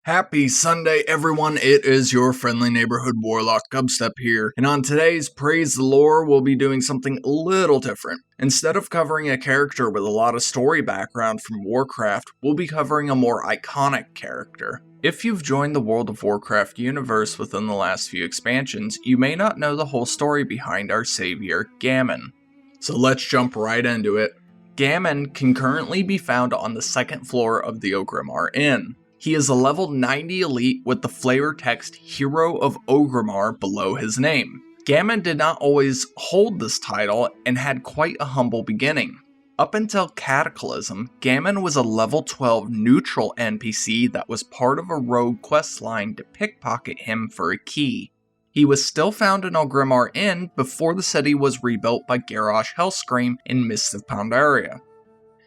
Happy Sunday, everyone. It is your friendly neighborhood warlock Gubstep here, and on today's Praise the Lore, we'll be doing something a little different. Instead of covering a character with a lot of story background from Warcraft, we'll be covering a more iconic character. If you've joined the World of Warcraft universe within the last few expansions, you may not know the whole story behind our savior, Gamon. So let's jump right into it. Gamon can currently be found on the second floor of the Orgrimmar Inn. He is a level 90 elite with the flavor text Hero of Orgrimmar below his name. Gamon did not always hold this title and had quite a humble beginning. Up until Cataclysm, Gamon was a level 12 neutral NPC that was part of a rogue questline to pickpocket him for a key. He was still found in Orgrimmar Inn before the city was rebuilt by Garrosh Hellscream in Mists of Pandaria.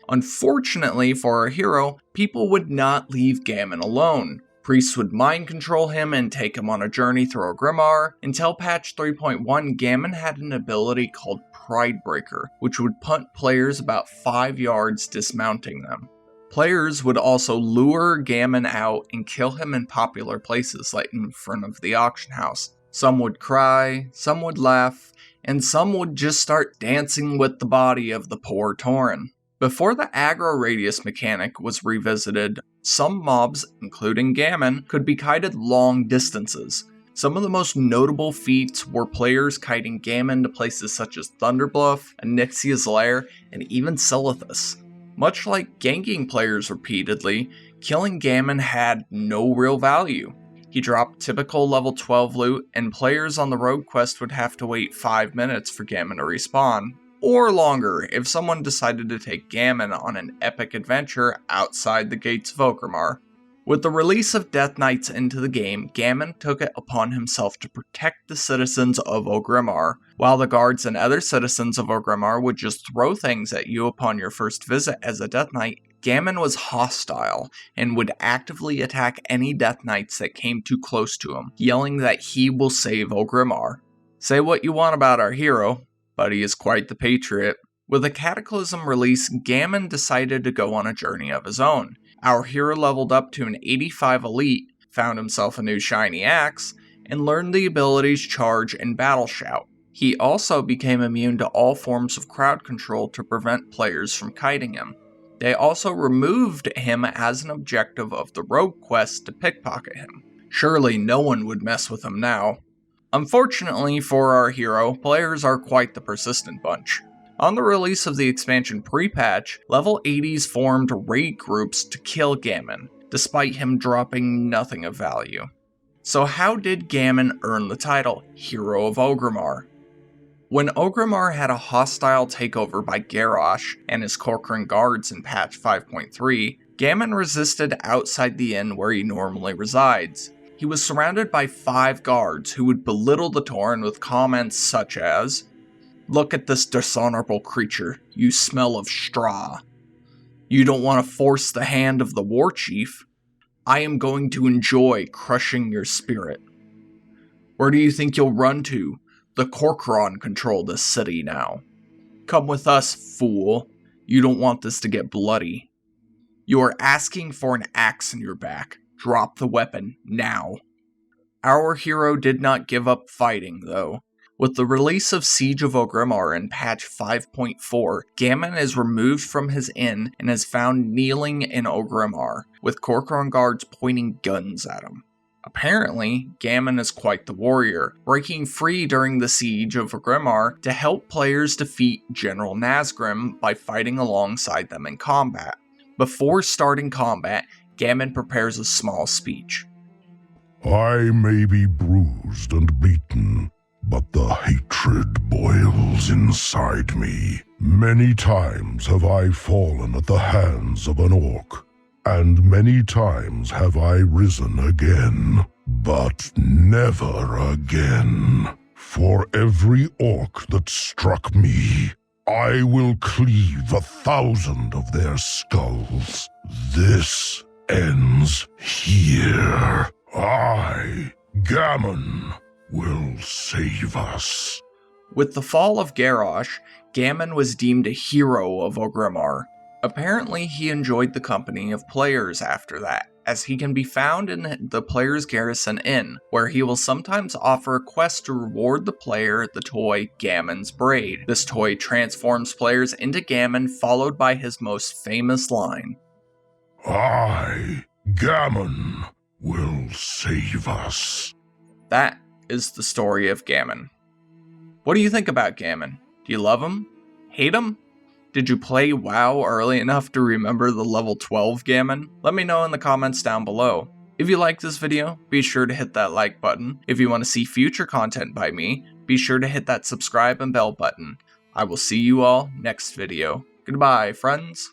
Unfortunately for our hero, people would not leave Gamon alone. Priests would mind control him and take him on a journey through Orgrimmar. Until patch 3.1, Gamon had an ability called Pridebreaker, which would punt players about 5 yards dismounting them. Players would also lure Gamon out and kill him in popular places like in front of the auction house. Some would cry, some would laugh, and some would just start dancing with the body of the poor Tauren. Before the aggro radius mechanic was revisited, some mobs, including Gamon, could be kited long distances. Some of the most notable feats were players kiting Gamon to places such as Thunderbluff, Onyxia's Lair, and even Silithus. Much like ganking players repeatedly, killing Gamon had no real value. He dropped typical level 12 loot, and players on the rogue quest would have to wait 5 minutes for Gamon to respawn. Or longer, if someone decided to take Gamon on an epic adventure outside the gates of Orgrimmar. With the release of Death Knights into the game, Gamon took it upon himself to protect the citizens of Orgrimmar. While the guards and other citizens of Orgrimmar would just throw things at you upon your first visit as a Death Knight, Gamon was hostile and would actively attack any Death Knights that came too close to him, yelling that he will save Orgrimmar. Say what you want about our hero, but he is quite the patriot. With the Cataclysm release, Gamon decided to go on a journey of his own. Our hero leveled up to an 85 elite, found himself a new shiny axe, and learned the abilities Charge and Battle Shout. He also became immune to all forms of crowd control to prevent players from kiting him. They also removed him as an objective of the rogue quest to pickpocket him. Surely no one would mess with him now. Unfortunately for our hero, players are quite the persistent bunch. On the release of the expansion pre-patch, level 80s formed raid groups to kill Gamon, despite him dropping nothing of value. So how did Gamon earn the title Hero of Orgrimmar? When Orgrimmar had a hostile takeover by Garrosh and his Corcoran guards in patch 5.3, Gamon resisted outside the inn where he normally resides. He was surrounded by 5 guards who would belittle the Tauren with comments such as, "Look at this dishonorable creature, you smell of straw. You don't want to force the hand of the war chief. I am going to enjoy crushing your spirit. Where do you think you'll run to? The Corcoran control this city now. Come with us, fool. You don't want this to get bloody. You are asking for an axe in your back. Drop the weapon, now." Our hero did not give up fighting, though. With the release of Siege of Orgrimmar in patch 5.4, Gamon is removed from his inn and is found kneeling in Orgrimmar, with Corcoran guards pointing guns at him. Apparently, Gamon is quite the warrior, breaking free during the Siege of Orgrimmar to help players defeat General Nazgrim by fighting alongside them in combat. Before starting combat, Gamon prepares a small speech. "I may be bruised and beaten, but the hatred boils inside me. Many times have I fallen at the hands of an orc, and many times have I risen again, but never again. For every orc that struck me, I will cleave 1,000 of their skulls. This ends here. I, Gamon, will save us." With the fall of Garrosh, Gamon was deemed a hero of Orgrimmar. Apparently he enjoyed the company of players after that, as he can be found in the player's garrison inn, where he will sometimes offer a quest to reward the player the toy Gamon's Braid. This toy transforms players into Gamon, followed by his most famous line, I, Gamon, will save us. That is the story of Gamon. What do you think about Gamon? Do you love him? Hate him? Did you play WoW early enough to remember the level 12 Gamon? Let me know in the comments down below. If you like this video, be sure to hit that like button. If you want to see future content by me, be sure to hit that subscribe and bell button. I will see you all next video. Goodbye, friends.